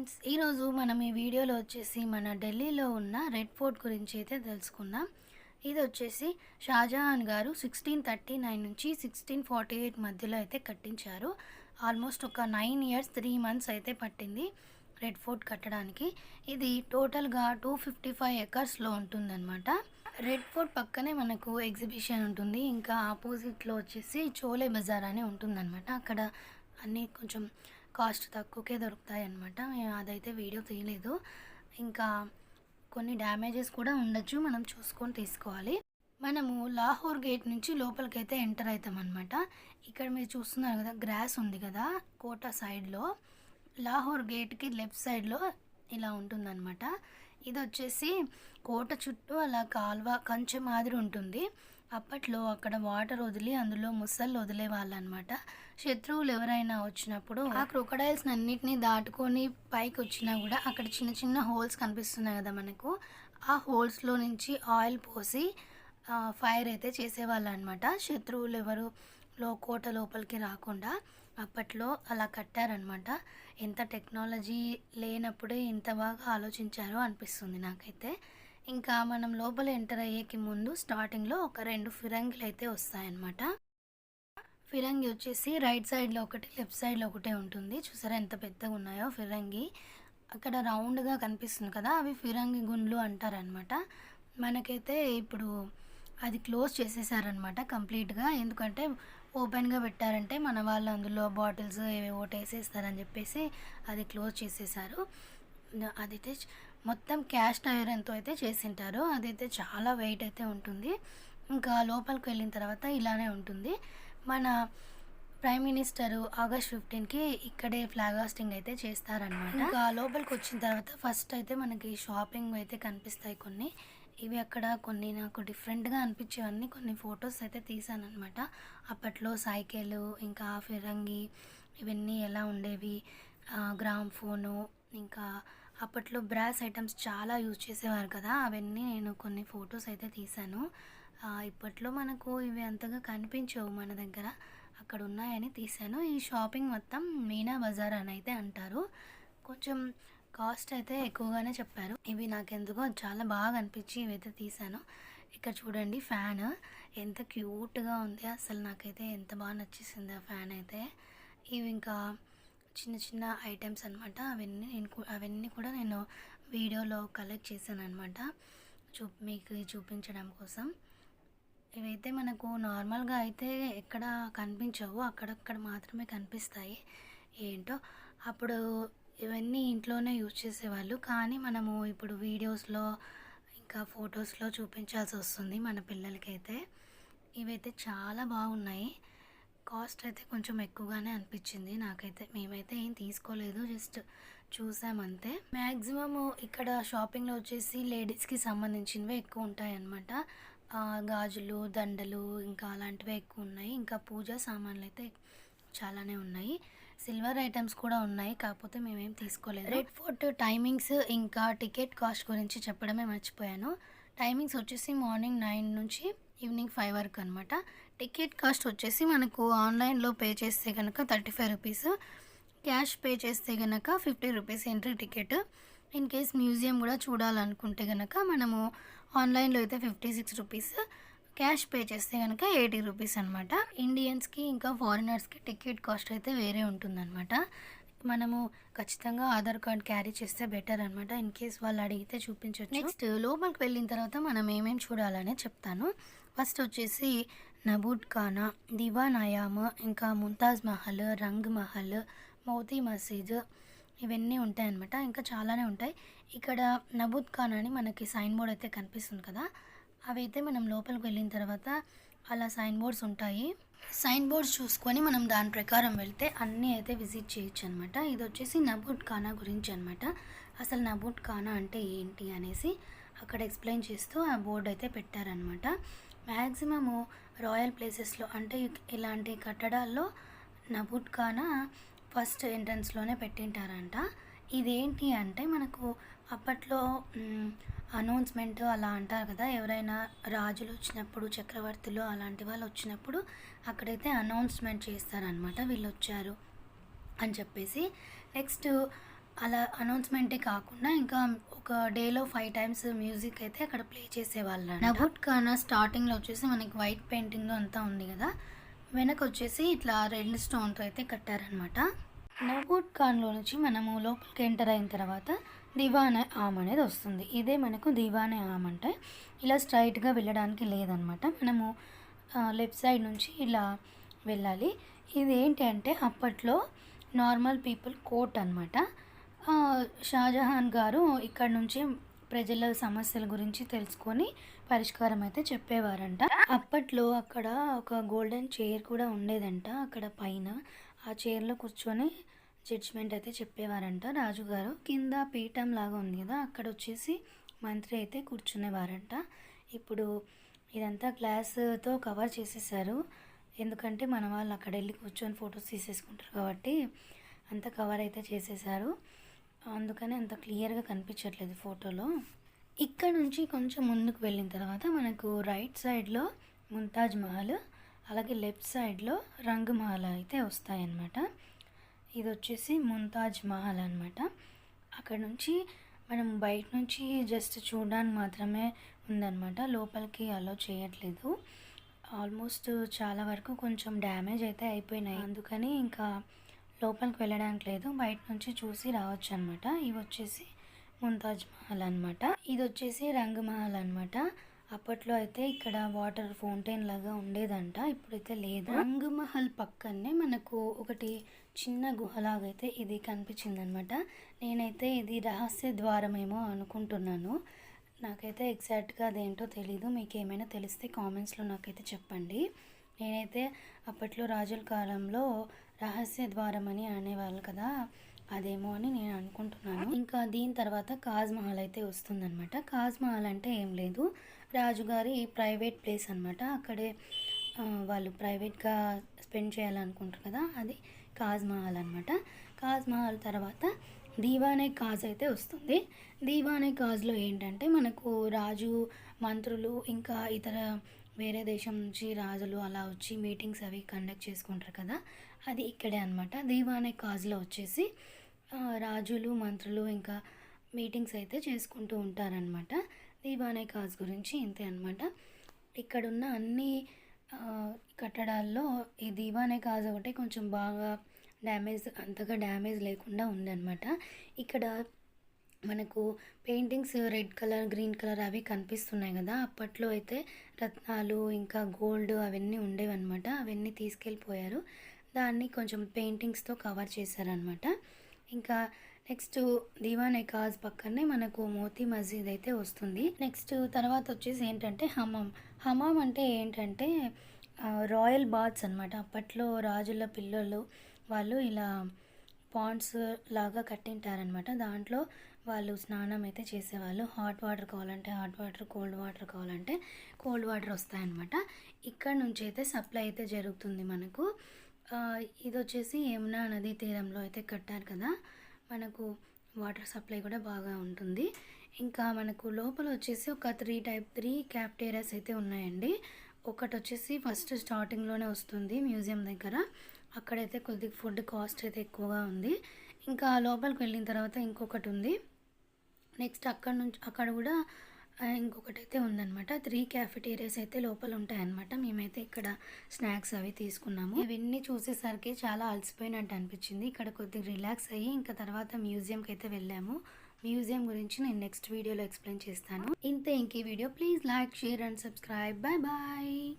Friends, ఈరోజు మనం ఈ వీడియోలో వచ్చేసి మన ఢిల్లీలో ఉన్న రెడ్ ఫోర్ట్ గురించి అయితే తెలుసుకుందాం. ఇది వచ్చేసి షాజహాన్ గారు 1639 నుంచి 1648 మధ్యలో అయితే కట్టించారు. ఆల్మోస్ట్ ఒక 9 ఇయర్స్ 3 మంత్స్ అయితే పట్టింది రెడ్ ఫోర్ట్ కట్టడానికి. ఇది టోటల్గా 255 ఎకర్స్లో ఉంటుందన్నమాట. రెడ్ ఫోర్ట్ పక్కనే మనకు ఎగ్జిబిషన్ ఉంటుంది. ఇంకా ఆపోజిట్లో వచ్చేసి చోలే బజార్ అని ఉంటుందన్నమాట. అక్కడ అన్నీ కొంచెం కాస్ట్ తక్కువకే దొరుకుతాయి అన్నమాట. మేము అదైతే వీడియో తీయలేదు. ఇంకా కొన్ని డ్యామేజెస్ కూడా ఉండొచ్చు, మనం చూసుకొని తీసుకోవాలి. మనము లాహోర్ గేట్ నుంచి లోపలికైతే ఎంటర్ అవుతాం అనమాట. ఇక్కడ మీరు చూస్తున్నారు కదా, గ్రాస్ ఉంది కదా కోట సైడ్లో. లాహోర్ గేట్కి లెఫ్ట్ సైడ్లో ఇలా ఉంటుందన్నమాట. ఇది వచ్చేసి కోట చుట్టూ అలా కాల్వ కంచె మాదిరి ఉంటుంది. అప్పట్లో అక్కడ వాటర్ వదిలి అందులో ముసళ్ళు వదిలేవాళ్ళు అనమాట. శత్రువులు ఎవరైనా వచ్చినప్పుడు ఆ క్రొకడైల్స్ అన్నిటినీ దాటుకొని పైకి వచ్చినా కూడా అక్కడ చిన్న చిన్న హోల్స్ కనిపిస్తున్నాయి కదా మనకు, ఆ హోల్స్లో నుంచి ఆయిల్ పోసి ఫైర్ అయితే చేసేవాళ్ళు అనమాట. శత్రువులు ఎవరు కోట లోపలికి రాకుండా అప్పట్లో అలా కట్టారనమాట. ఎంత టెక్నాలజీ లేనప్పుడే ఇంత బాగా ఆలోచించారో అనిపిస్తుంది నాకైతే. ఇంకా మనం లోపల ఎంటర్ అయ్యేకి ముందు స్టార్టింగ్లో ఒక 2 ఫిరంగిలు అయితే వస్తాయన్నమాట. ఫిరంగి వచ్చేసి రైట్ సైడ్లో ఒకటి, లెఫ్ట్ సైడ్లో ఒకటే ఉంటుంది. చూసారా ఎంత పెద్దగా ఉన్నాయో ఫిరంగి. అక్కడ రౌండ్గా కనిపిస్తుంది కదా, అవి ఫిరంగి గుండ్లు అంటారనమాట. మనకైతే ఇప్పుడు అది క్లోజ్ చేసేసారనమాట కంప్లీట్గా. ఎందుకంటే ఓపెన్గా పెట్టారంటే మన వాళ్ళు అందులో బాటిల్స్ ఏవేవో వేసేస్తారని చెప్పేసి అది క్లోజ్ చేసేసారు. అదైతే మొత్తం క్యాస్ట్ ఐరన్తో అయితే చేసింటారు. అదైతే చాలా వెయిట్ అయితే ఉంటుంది. ఇంకా లోపలికి వెళ్ళిన తర్వాత ఇలానే ఉంటుంది. మన ప్రైమ్ మినిస్టర్ ఆగస్ట్ 15కి ఇక్కడే ఫ్లాగ్ హాస్టింగ్ అయితే చేస్తారనమాట. ఇంకా లోపలికి వచ్చిన తర్వాత ఫస్ట్ అయితే మనకి షాపింగ్ అయితే కనిపిస్తాయి కొన్ని. ఇవి అక్కడ కొన్ని నాకు డిఫరెంట్గా అనిపించేవన్నీ కొన్ని ఫొటోస్ అయితే తీసాను అనమాట. అప్పట్లో సైకిల్, ఇంకా ఫిరంగి ఇవన్నీ ఎలా ఉండేవి, గ్రామ్ ఫోను, ఇంకా అప్పట్లో బ్రాస్ ఐటమ్స్ చాలా యూజ్ చేసేవారు కదా, అవన్నీ నేను కొన్ని ఫొటోస్ అయితే తీశాను. ఇప్పట్లో మనకు ఇవి అంతగా కనిపించవు మన దగ్గర, అక్కడ ఉన్నాయని తీశాను. ఈ షాపింగ్ మొత్తం మీనా బజార్ అని అయితే అంటారు. కొంచెం కాస్ట్ అయితే ఎక్కువగానే చెప్పారు. ఇవి నాకెందుకో చాలా బాగా అనిపించి ఇవైతే తీశాను. ఇక్కడ చూడండి ఫ్యాన్ ఎంత క్యూట్గా ఉంది, అసలు నాకైతే ఎంత బాగా నచ్చేసింది ఆ ఫ్యాన్ అయితే. ఇవి ఇంకా చిన్న చిన్న ఐటమ్స్ అనమాట. అవన్నీ కూడా నేను వీడియోలో కలెక్ట్ చేశాను అనమాట, మీకు చూపించడం కోసం. ఇవైతే మనకు నార్మల్గా అయితే ఎక్కడ కనిపించవు, అక్కడక్కడ మాత్రమే కనిపిస్తాయి. ఏంటో అప్పుడు ఇవన్నీ ఇంట్లోనే యూజ్ చేసేవాళ్ళు, కానీ మనము ఇప్పుడు వీడియోస్లో ఇంకా ఫొటోస్లో చూపించాల్సి వస్తుంది మన పిల్లలకైతే. ఇవైతే చాలా బాగున్నాయి. కాస్ట్ అయితే కొంచెం ఎక్కువగానే అనిపించింది నాకైతే. మేమైతే ఏం తీసుకోలేదు, జస్ట్ చూసామంతే. మ్యాక్సిమము ఇక్కడ షాపింగ్లో వచ్చేసి లేడీస్కి సంబంధించినవి ఎక్కువ ఉంటాయన్నమాట. గాజులు, దండలు ఇంకా అలాంటివి ఎక్కువ ఉన్నాయి. ఇంకా పూజా సామాన్లు అయితే చాలానే ఉన్నాయి. సిల్వర్ ఐటమ్స్ కూడా ఉన్నాయి, కాకపోతే మేమేం తీసుకోలేదు. రెడ్ ఫోర్ట్ టైమింగ్స్ ఇంకా టికెట్ కాస్ట్ గురించి చెప్పడమే మర్చిపోయాను. టైమింగ్స్ వచ్చేసి మార్నింగ్ 9 నుంచి ఈవినింగ్ 5 వరకు అనమాట. టికెట్ కాస్ట్ వచ్చేసి మనకు ఆన్లైన్లో పే చేస్తే కనుక 35 రూపీస్, క్యాష్ పే చేస్తే కనుక 50 rupees entry ticket. In case museum కూడా చూడాలనుకుంటే కనుక మనము ఆన్లైన్లో అయితే 56 రూపీస్, క్యాష్ పే చేస్తే కనుక 80 రూపీస్ అనమాట. ఇండియన్స్కి ఇంకా ఫారినర్స్కి టికెట్ కాస్ట్ అయితే వేరే ఉంటుందన్నమాట. మనము ఖచ్చితంగా ఆధార్ కార్డ్ క్యారీ చేస్తే బెటర్ అనమాట. ఇన్ కేస్ వాళ్ళు అడిగితే చూపించవచ్చు. నెక్స్ట్ లోపలికి వెళ్ళిన తర్వాత మనం ఏమేమి చూడాలనే చెప్తాను. ఫస్ట్ వచ్చేసి నబూడ్ ఖానా, దివాన్ అయామ్, ఇంకా ముంతాజ్ మహల్, రంగ్ మహల్, మోతీ మసీద్, ఇవన్నీ ఉంటాయన్నమాట. ఇంకా చాలానే ఉంటాయి. ఇక్కడ నబూద్ ఖానా అని మనకి సైన్ బోర్డ్ అయితే కనిపిస్తుంది కదా, అవైతే మనం లోపలికి వెళ్ళిన తర్వాత అలా సైన్ బోర్డ్స్ ఉంటాయి. సైన్ బోర్డ్స్ చూసుకొని మనం దాని ప్రకారం వెళ్తే అన్నీ అయితే విజిట్ చేయొచ్చు అనమాట. ఇది వచ్చేసి నబూద్ ఖానా గురించి అనమాట. అసలు నబూద్ ఖానా అంటే ఏంటి అనేసి అక్కడ ఎక్స్ప్లెయిన్ చేస్తూ ఆ బోర్డు అయితే పెట్టారనమాట. మ్యాక్సిమము రాయల్ ప్లేసెస్లో అంటే ఇలాంటి కట్టడాల్లో నబూద్ ఖానా ఫస్ట్ ఎంట్రన్స్లోనే పెట్టింటారంట. ఇదేంటి అంటే మనకు అప్పట్లో అనౌన్స్మెంట్ అలా అంటారు కదా, ఎవరైనా రాజులు వచ్చినప్పుడు, చక్రవర్తులు అలాంటి వాళ్ళు వచ్చినప్పుడు అక్కడైతే అనౌన్స్మెంట్ చేస్తారనమాట, వీళ్ళు వచ్చారు అని చెప్పేసి. నెక్స్ట్ అలా అనౌన్స్మెంటే కాకుండా ఇంకా ఒక డేలో 5 టైమ్స్ మ్యూజిక్ అయితే అక్కడ ప్లే చేసేవాళ్ళంట. నబూట్ ఖానా స్టార్టింగ్లో వచ్చేసి మనకి వైట్ పెయింటింగ్ అంతా ఉంది కదా, వెనక వచ్చేసి ఇట్లా రెడ్ స్టోన్తో అయితే కట్టారనమాట. నబూట్ ఖాన్లో నుంచి మనము లోపలికి ఎంటర్ అయిన తర్వాత దివానే ఆమ్ అనేది వస్తుంది. ఇదే మనకు దివానే ఆమ్ అంటే ఇలా స్ట్రైట్గా వెళ్ళడానికి లేదనమాట. మనము లెఫ్ట్ సైడ్ నుంచి ఇలా వెళ్ళాలి. ఇది ఏంటి అంటే అప్పట్లో నార్మల్ పీపుల్ కోర్ట్ అనమాట. షాజహాన్ గారు ఇక్కడ నుంచి ప్రజల సమస్యల గురించి తెలుసుకొని పరిష్కారం అయితే చెప్పేవారంట. అప్పట్లో అక్కడ ఒక గోల్డెన్ చైర్ కూడా ఉండేదంట. అక్కడ పైన ఆ చైర్లో కూర్చొని జడ్జిమెంట్ అయితే చెప్పేవారంట రాజుగారు. కింద పీఠం లాగా ఉంది కదా, అక్కడ వచ్చేసి మంత్రి అయితే కూర్చునేవారంట. ఇప్పుడు ఇదంతా గ్లాస్తో కవర్ చేసేసారు, ఎందుకంటే మన వాళ్ళు అక్కడ వెళ్ళి కూర్చొని ఫొటోస్ తీసేసుకుంటారు కాబట్టి అంతా కవర్ అయితే చేసేసారు. అందుకని అంత క్లియర్గా కనిపించట్లేదు ఫోటోలో. ఇక్కడ నుంచి కొంచెం ముందుకు వెళ్ళిన తర్వాత మనకు రైట్ సైడ్లో ముంతాజ్ మహల్, అలాగే లెఫ్ట్ సైడ్లో రంగ్ మహల్ అయితే వస్తాయన్నమాట. ఇది వచ్చేసి ముంతాజ్ మహల్ అనమాట. అక్కడ నుంచి మనం బయట నుంచి జస్ట్ చూడడానికి మాత్రమే ఉందన్నమాట, లోపలికి అలో చేయట్లేదు. ఆల్మోస్ట్ చాలా వరకు కొంచెం డ్యామేజ్ అయితే అయిపోయినాయి, అందుకని ఇంకా లోపలికి వెళ్ళడానికి లేదు, బయట నుంచి చూసి రావచ్చు అనమాట. ఇవి వచ్చేసి ముంతాజ్ మహల్ అనమాట. ఇది వచ్చేసి రంగ్ మహల్ అనమాట. అప్పట్లో అయితే ఇక్కడ వాటర్ ఫౌంటైన్ లాగా ఉండేదంట, ఇప్పుడైతే లేదు. రంగ్ మహల్ పక్కనే మనకు ఒకటి చిన్న గుహలాగా అయితే ఇది కనిపించింది అనమాట. నేనైతే ఇది రహస్య ద్వారమేమో అనుకుంటున్నాను, నాకైతే ఎగ్జాక్ట్గా అదేంటో తెలీదు. మీకు ఏమైనా తెలిస్తే కామెంట్స్లో నాకైతే చెప్పండి. నేనైతే అప్పట్లో రాజుల కాలంలో రహస్య ద్వారం అని అనేవాళ్ళు కదా, అదేమో అని నేను అనుకుంటున్నాను. ఇంకా దీని తర్వాత తాజ్ మహల్ అయితే వస్తుందన్నమాట. తాజ్ మహల్ అంటే ఏం లేదు, రాజుగారి ప్రైవేట్ ప్లేస్ అనమాట. అక్కడే వాళ్ళు ప్రైవేట్గా స్పెండ్ చేయాలనుకుంటారు కదా, అది తాజ్ మహల్ అనమాట. తాజ్ మహల్ తర్వాత దీవానే కాజ్ అయితే వస్తుంది. దీవానే కాజ్లో ఏంటంటే మనకు రాజు, మంత్రులు, ఇంకా ఇతర వేరే దేశం నుంచి రాజులు అలా వచ్చి మీటింగ్స్ అవి కండక్ట్ చేసుకుంటారు కదా, అది ఇక్కడే అనమాట. దీవానే కాజ్లో వచ్చేసి రాజులు, మంత్రులు ఇంకా మీటింగ్స్ అయితే చేసుకుంటూ ఉంటారనమాట. దీవానే కాజ్ గురించి ఇంతే అనమాట. ఇక్కడున్న అన్ని కట్టడాల్లో ఈ దీవానే కాజ్ ఒకటి కొంచెం బాగా అంతగా డ్యామేజ్ లేకుండా ఉందన్నమాట. ఇక్కడ మనకు paintings red colour, green colour అవి కనిపిస్తున్నాయి కదా, అప్పట్లో అయితే రత్నాలు ఇంకా గోల్డ్ అవన్నీ ఉండేవన్నమాట. అవన్నీ తీసుకెళ్ళిపోయారు, దాన్ని కొంచెం పెయింటింగ్స్తో కవర్ చేశారనమాట. ఇంకా నెక్స్ట్ దీవానే కాజ్ పక్కనే మనకు మోతీ మస్జిద్ అయితే వస్తుంది. నెక్స్ట్ తర్వాత వచ్చేసి ఏంటంటే హమామ్ అంటే ఏంటంటే రాయల్ బాత్స్ అనమాట. అప్పట్లో రాజుల పిల్లలు వాళ్ళు ఇలా పాండ్స్ లాగా కట్టింటారనమాట, దాంట్లో వాళ్ళు స్నానం అయితే చేసేవాళ్ళు. హాట్ వాటర్ కావాలంటే హాట్ వాటర్, కోల్డ్ వాటర్ కావాలంటే కోల్డ్ వాటర్ వస్తాయన్నమాట. ఇక్కడ నుంచి అయితే సప్లై అయితే జరుగుతుంది మనకు. ఇది వచ్చేసి యమునా నదీ తీరంలో అయితే కట్టారు కదా, మనకు వాటర్ సప్లై కూడా బాగా ఉంటుంది. ఇంకా మనకు లోపల వచ్చేసి ఒక 3 క్యాఫ్టేరియాస్ అయితే ఉన్నాయండి. ఒకటి వచ్చేసి ఫస్ట్ స్టార్టింగ్లోనే వస్తుంది మ్యూజియం దగ్గర, అక్కడైతే కొద్దిగా ఫుడ్ కాస్ట్ అయితే ఎక్కువగా ఉంది. ఇంకా లోపలికి వెళ్ళిన తర్వాత ఇంకొకటి ఉంది. నెక్స్ట్ అక్కడ కూడా ఇంకొకటి అయితే ఉందన్నమాట. 3 క్యాఫెటేరియాస్ అయితే లోపల ఉంటాయన్నమాట. మేమైతే ఇక్కడ స్నాక్స్ అవి తీసుకున్నాము. ఇవన్నీ చూసేసరికి చాలా అలసిపోయినట్టు అనిపించింది. ఇక్కడ కొద్దిగా రిలాక్స్ అయ్యి ఇంకా తర్వాత మ్యూజియంకి అయితే వెళ్ళాము. మ్యూజియం గురించి నేను నెక్స్ట్ వీడియోలో ఎక్స్ప్లెయిన్ చేస్తాను. ఇంతే ఇంక ఈ వీడియో. Please like, share and subscribe. Bye bye.